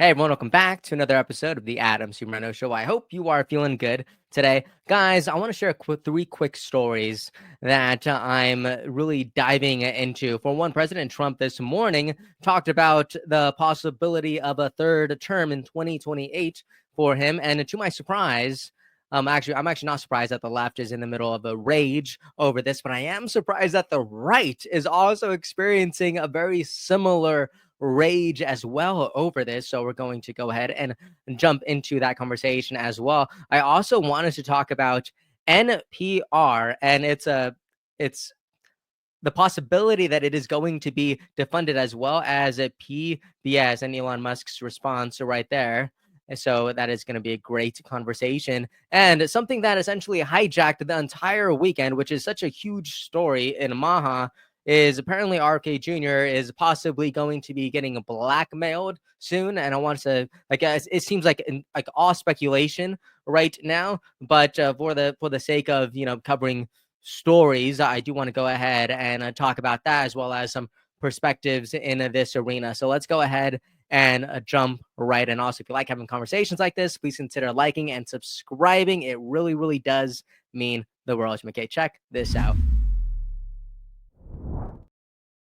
Hey everyone, welcome back to another episode of the Moreno Show. I hope you are feeling good today. Guys, I want to share three quick stories that I'm really diving into. For one, President Trump this morning talked about the possibility of a third term in 2028 for him. And to my surprise, I'm actually not surprised that the left is in the middle of a rage over this, but I am surprised that the right is also experiencing a very similar rage as well over this. So we're going to go ahead and jump into that conversation as well. I also wanted to talk about NPR, and it's the possibility that it is going to be defunded, as well as a PBS and Elon Musk's response right there. So that is going to be a great conversation, and something that essentially hijacked the entire weekend, which is such a huge story in Maha, is apparently RFK Jr. is possibly going to be getting blackmailed soon. And I want to, I guess, it seems like all speculation right now, but for the sake of covering stories, I do want to go ahead and talk about that, as well as some perspectives in this arena. So let's go ahead and jump right in. Also, if you like having conversations like this, please consider liking and subscribing. It really, really does mean the world. Okay, check this out.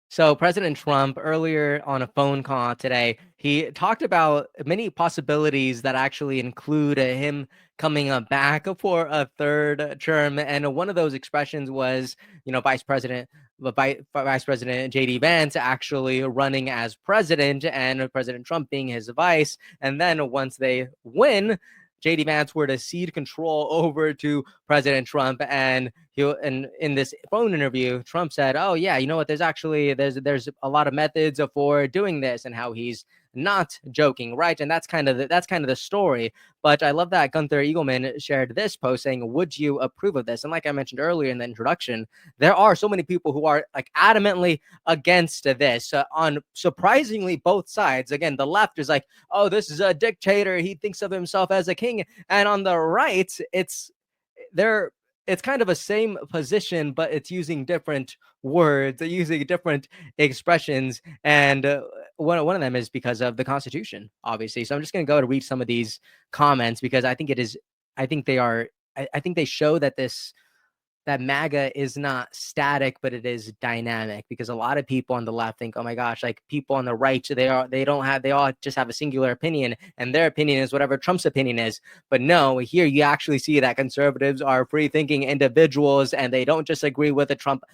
So President Trump, earlier on a phone call today, he talked about many possibilities that actually include him coming back for a third term. And one of those expressions was, Vice President J.D. Vance actually running as president and President Trump being his vice. And then once they win, J.D. Vance were to cede control over to President Trump, and in this phone interview, Trump said, "Oh yeah, you know what? There's a lot of methods for doing this, and how he's not joking, right?" And that's kind of the story. But I love that Gunther Eagleman shared this post saying, "Would you approve of this?" And like I mentioned earlier in the introduction, there are so many people who are like adamantly against this on surprisingly both sides. Again, the left is like, "Oh, this is a dictator. He thinks of himself as a king," and on the right, it's kind of a same position, but it's using different words, using different expressions, and one of them is because of the Constitution, obviously. So I'm just going to go to read some of these comments, because I think they are, I think they show that that MAGA is not static, but it is dynamic, because a lot of people on the left think, oh my gosh, like people on the right, they all just have a singular opinion, and their opinion is whatever Trump's opinion is. But no, here you actually see that conservatives are free thinking individuals, and they don't just agree with the Trump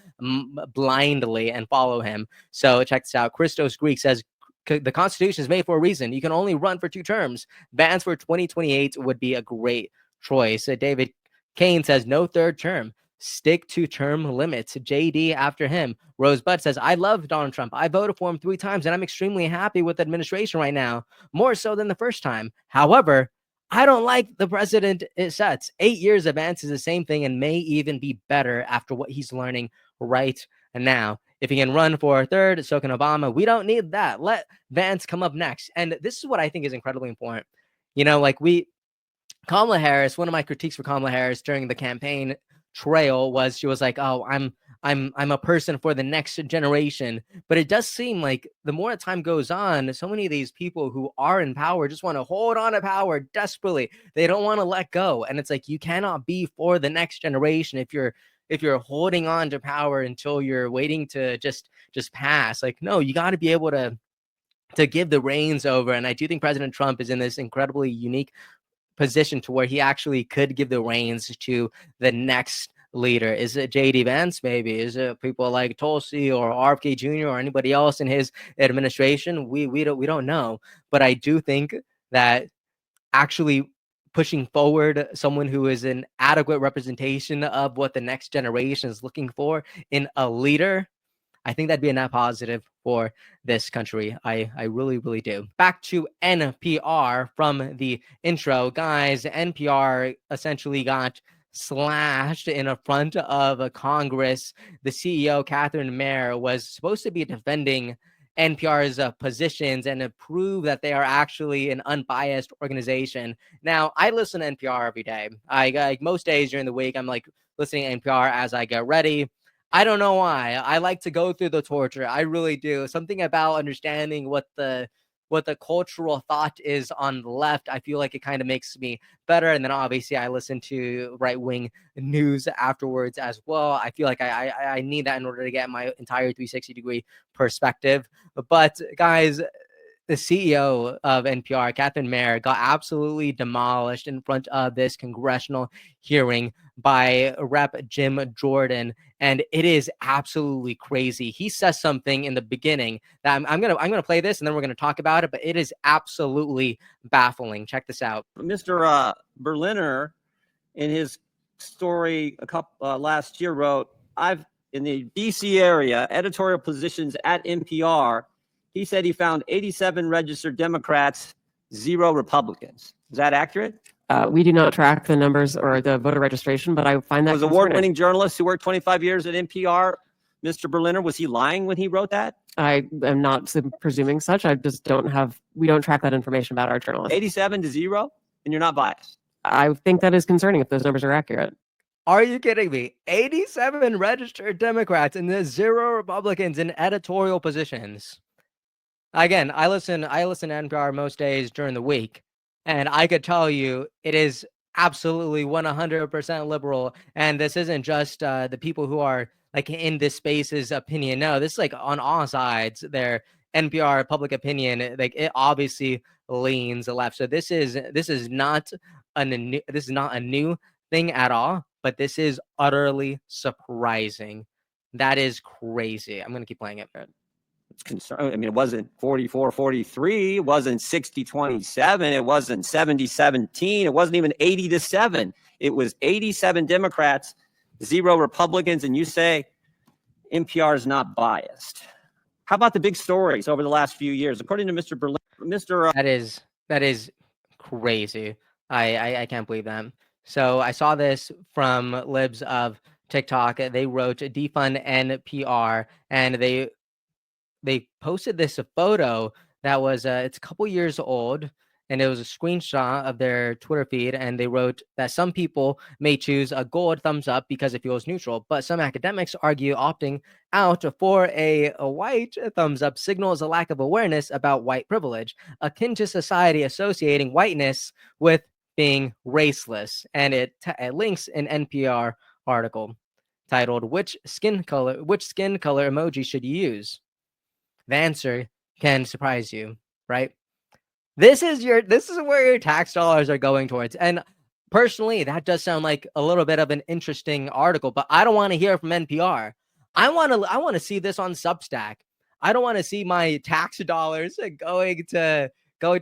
blindly and follow him. So check this out. Christos Greek says, the Constitution is made for a reason. You can only run for 2 terms. Bans for 2028 would be a great choice. David Kane says, no third term. Stick to term limits. JD after him. Rosebud says, I love Donald Trump. I voted for him 3 times, and I'm extremely happy with the administration right now, more so than the first time. However, I don't like the precedent it sets. 8 years of Vance is the same thing, and may even be better after what he's learning right now. If he can run for a third, so can Obama. We don't need that. Let Vance come up next. And this is what I think is incredibly important. Kamala Harris, one of my critiques for Kamala Harris during the campaign trail was, she was like, "Oh, I'm a person for the next generation." But it does seem like the more time goes on, so many of these people who are in power just want to hold on to power desperately. They don't want to let go, and it's like, you cannot be for the next generation if you're holding on to power until you're waiting to just pass. Like, no, you got to be able to give the reins over. And I do think President Trump is in this incredibly unique position to where he actually could give the reins to the next leader. Is it JD Vance? Maybe. Is it people like Tulsi or RFK Jr. or anybody else in his administration? We don't know. But I do think that actually pushing forward someone who is an adequate representation of what the next generation is looking for in a leader, I think that'd be a net positive for this country. I really, really do. Back to NPR from the intro. Guys, NPR essentially got slashed in front of Congress. The CEO, Catherine Mayer, was supposed to be defending NPR's positions and prove that they are actually an unbiased organization. Now, I listen to NPR every day. Like most days during the week, I'm like listening to NPR as I get ready. I don't know why. I like to go through the torture. I really do. Something about understanding what the what the cultural thought is on the left, I feel like it kind of makes me better. And then obviously I listen to right-wing news afterwards as well. I feel like I need that in order to get my entire 360-degree perspective. But guys, the CEO of NPR, Catherine Mayer, got absolutely demolished in front of this congressional hearing by Rep. Jim Jordan, and it is absolutely crazy. He says something in the beginning that I'm gonna play this, and then we're gonna talk about it. But it is absolutely baffling. Check this out. Mr. Berliner, in his story last year, wrote, "I've in the DC area editorial positions at NPR." He said he found 87 registered Democrats, 0 Republicans. Is that accurate? We do not track the numbers or the voter registration, but I find that was award-winning journalist who worked 25 years at NPR, Mr. Berliner. Was he lying when he wrote that? I am not presuming such. I just we don't track that information about our journalists. 87 to 0, and you're not biased. I think that is concerning if those numbers are accurate. Are you kidding me? 87 registered Democrats and there's 0 Republicans in editorial positions. Again, I listen to NPR most days during the week, and I could tell you it is absolutely 100% liberal. And this isn't just the people who are like in this space's opinion. No, this is like on all sides. Their NPR public opinion, like it obviously leans left. So this is not a new thing at all, but this is utterly surprising. That is crazy. I'm gonna keep playing it. It's concerned. I mean, it wasn't 44-43. It wasn't 60-27. It wasn't 70-17. It wasn't even 80-7. It was 87 Democrats, 0 Republicans. And you say NPR is not biased. How about the big stories over the last few years? According to Mr. Berlin, that is crazy. I can't believe that. So I saw this from libs of TikTok. They wrote defund NPR, and they posted this photo that was it's a couple years old, and it was a screenshot of their Twitter feed, and they wrote that some people may choose a gold thumbs up because it feels neutral, but some academics argue opting out for a white thumbs up signals a lack of awareness about white privilege, akin to society associating whiteness with being raceless. And it links an NPR article titled "Which skin color emoji should you use?" The answer can surprise you, right? This is where your tax dollars are going towards. And personally, that does sound like a little bit of an interesting article, but I don't want to hear from NPR. I want to see this on Substack. I don't want to see my tax dollars going to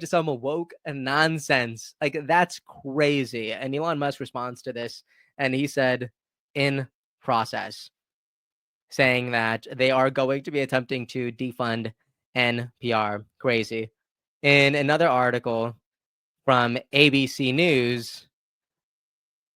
some woke nonsense. Like, that's crazy. And Elon Musk responds to this, and he said, in process, saying that they are going to be attempting to defund NPR. Crazy. In another article from ABC News,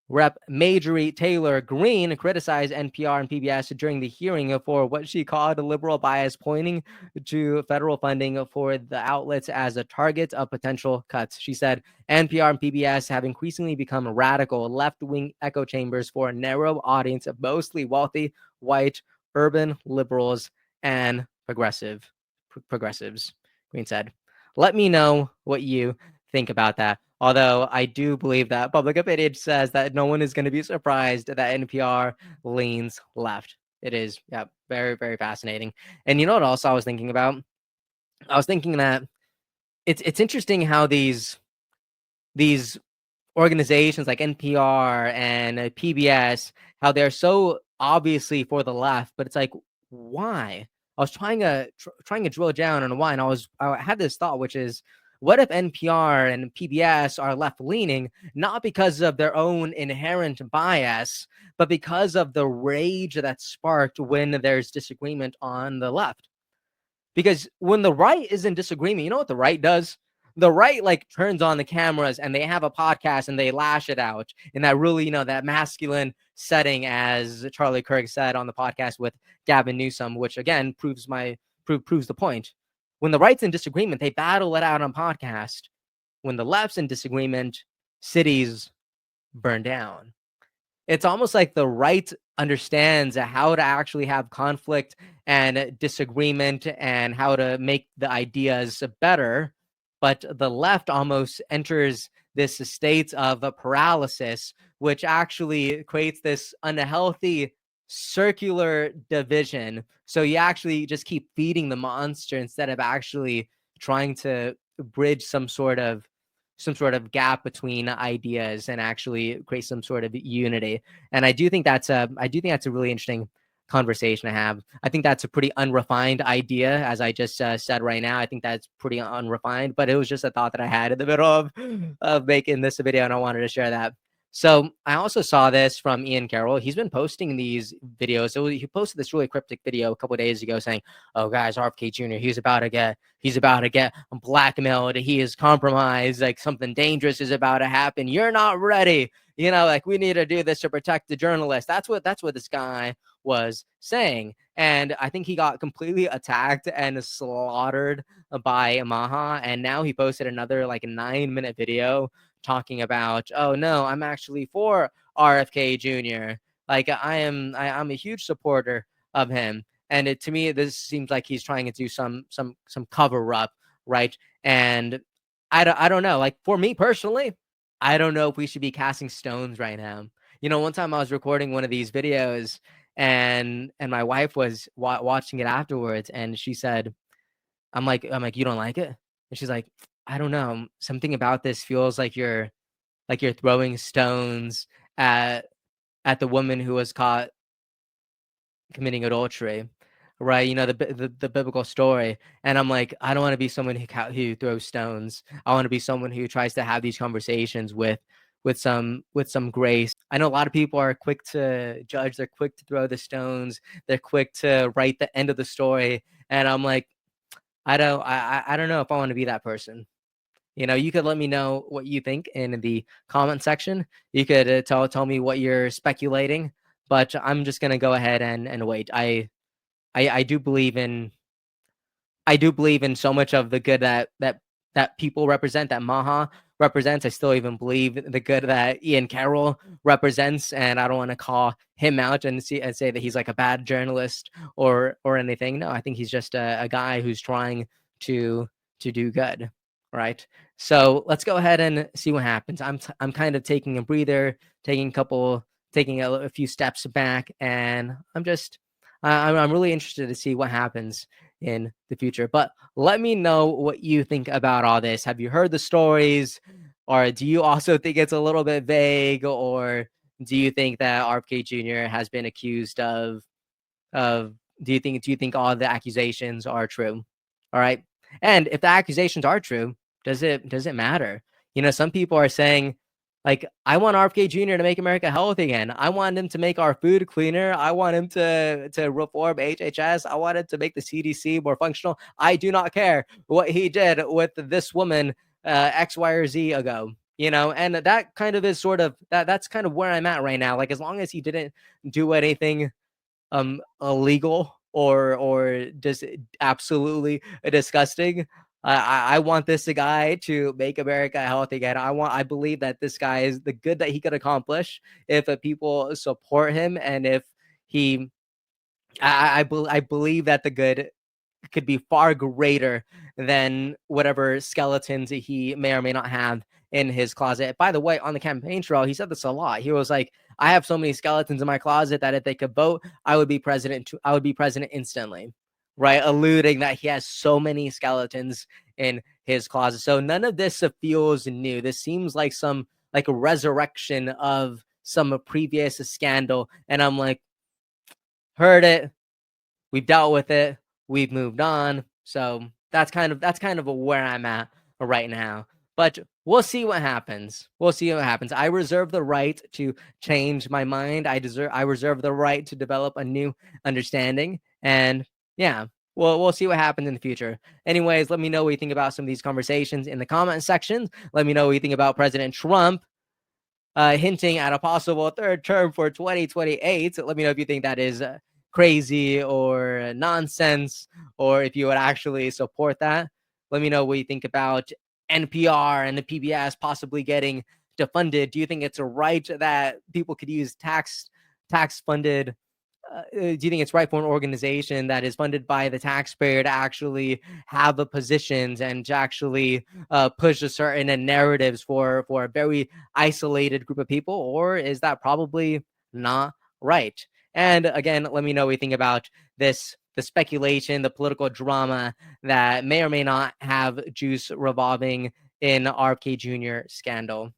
Rep. Marjorie Taylor Greene criticized NPR and PBS during the hearing for what she called a liberal bias, pointing to federal funding for the outlets as a target of potential cuts. She said NPR and PBS have increasingly become radical left-wing echo chambers for a narrow audience of mostly wealthy, white, urban liberals and progressives. Greene said, "Let me know what you think about that." Although I do believe that public opinion says that no one is going to be surprised that NPR leans left. It is, yeah, very, very fascinating. And you know what else I was thinking about? I was thinking that it's interesting how these organizations like NPR and PBS, how they're so obviously for the left, but it's like, why? I was trying to drill down on why, and I had this thought, which is, what if NPR and PBS are left-leaning, not because of their own inherent bias, but because of the rage that's sparked when there's disagreement on the left? Because when the right is in disagreement, you know what the right does? The right like turns on the cameras and they have a podcast and they lash it out in that really, that masculine setting, as Charlie Kirk said on the podcast with Gavin Newsom, which again proves the point. When the right's in disagreement, they battle it out on podcast. When the left's in disagreement, cities burn down. It's almost like the right understands how to actually have conflict and disagreement and how to make the ideas better. but the left almost enters this state of a paralysis, which actually creates this unhealthy circular division. So you actually just keep feeding the monster instead of actually trying to bridge some sort of gap between ideas and actually create some sort of unity. And I do think that's a really interesting conversation to have. I think that's a pretty unrefined idea, as I just said right now. I think that's pretty unrefined, but it was just a thought that I had in the middle of making this video, and I wanted to share that. So I also saw this from Ian Carroll. He's been posting these videos. So he posted this really cryptic video a couple of days ago saying, "Oh, guys, RFK Jr. He's about to get blackmailed. He is compromised. Like something dangerous is about to happen. You're not ready. You know, like we need to do this to protect the journalist." That's what this guy was saying. And I think he got completely attacked and slaughtered by Maha. And now he posted another like 9-minute video talking about, "Oh no, I'm actually for RFK Jr. Like I'm a huge supporter of him." And to me, this seems like he's trying to do some cover up, right? And I don't know. Like for me personally, I don't know if we should be casting stones right now. You know, one time I was recording one of these videos, and my wife was watching it afterwards, and she said, I'm like, "You don't like it?" And she's like, "I don't know. Something about this feels like you're throwing stones at the woman who was caught committing adultery." Right? You know, the biblical story. And I'm like, I don't want to be someone who throws stones. I want to be someone who tries to have these conversations with some grace. I know a lot of people are quick to judge, they're quick to throw the stones, they're quick to write the end of the story. And I'm like, I don't know if I want to be that person. You know, you could let me know what you think in the comment section. You could tell me what you're speculating, but I'm just gonna go ahead and wait. I do believe in so much of the good that people represent, that Maha represents. I still even believe the good that Ian Carroll represents, and I don't want to call him out and say that he's like a bad journalist or anything. No, I think he's just a guy who's trying to do good, right? So let's go ahead and see what happens. I'm kind of taking a breather, taking a few steps back, and I'm really interested to see what happens in the future. But let me know what you think about all this. Have you heard the stories, or do you also think it's a little bit vague, or do you think that RFK Jr. has been accused of do you think all the accusations are true? All right. And if the accusations are true, does it matter? You know, some people are saying, like, I want RFK Jr. to make America healthy again. I want him to make our food cleaner. I want him to reform HHS. I want him to make the CDC more functional. I do not care what he did with this woman X, Y, or Z ago. You know, and that kind of is sort of that's kind of where I'm at right now. Like, as long as he didn't do anything illegal or just absolutely disgusting. I want this guy to make America healthy again. I believe that this guy is the good that he could accomplish if people support him, and if he I believe that the good could be far greater than whatever skeletons he may or may not have in his closet. By the way, on the campaign trail, he said this a lot. He was like, "I have so many skeletons in my closet that if they could vote, I would be president. I would be president instantly." Right, alluding that he has so many skeletons in his closet. So none of this feels new. This seems like some like a resurrection of some previous scandal. And I'm like, heard it. We've dealt with it. We've moved on. So that's kind of where I'm at right now. But we'll see what happens. We'll see what happens. I reserve the right to change my mind. I reserve the right to develop a new understanding. And yeah, we'll see what happens in the future. Anyways, let me know what you think about some of these conversations in the comment section. Let me know what you think about President Trump hinting at a possible third term for 2028. Let me know if you think that is crazy or nonsense, or if you would actually support that. Let me know what you think about NPR and the PBS possibly getting defunded. Do you think it's a right that people could use tax funded do you think it's right for an organization that is funded by the taxpayer to actually have the positions and to actually push a certain narratives for a very isolated group of people, or is that probably not right? And again, let me know what you think about this, the speculation, the political drama that may or may not have juice revolving in RFK Jr. scandal.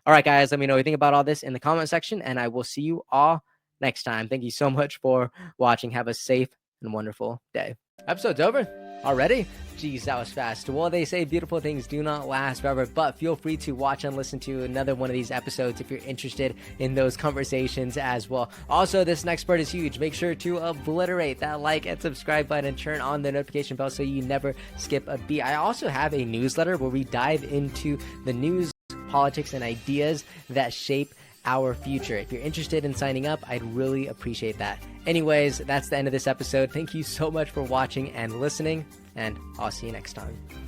All right, guys, let me know what you think about all this in the comment section, and I will see you all next time. Thank you so much for watching. Have a safe and wonderful day. Episode's over already? Geez, that was fast. Well, they say beautiful things do not last forever, but feel free to watch and listen to another one of these episodes if you're interested in those conversations as well. Also, this next part is huge. Make sure to obliterate that like and subscribe button and turn on the notification bell so you never skip a beat. I also have a newsletter where we dive into the news, politics, and ideas that shape our future. If you're interested in signing up, I'd really appreciate that. Anyways, that's the end of this episode. Thank you so much for watching and listening, and I'll see you next time.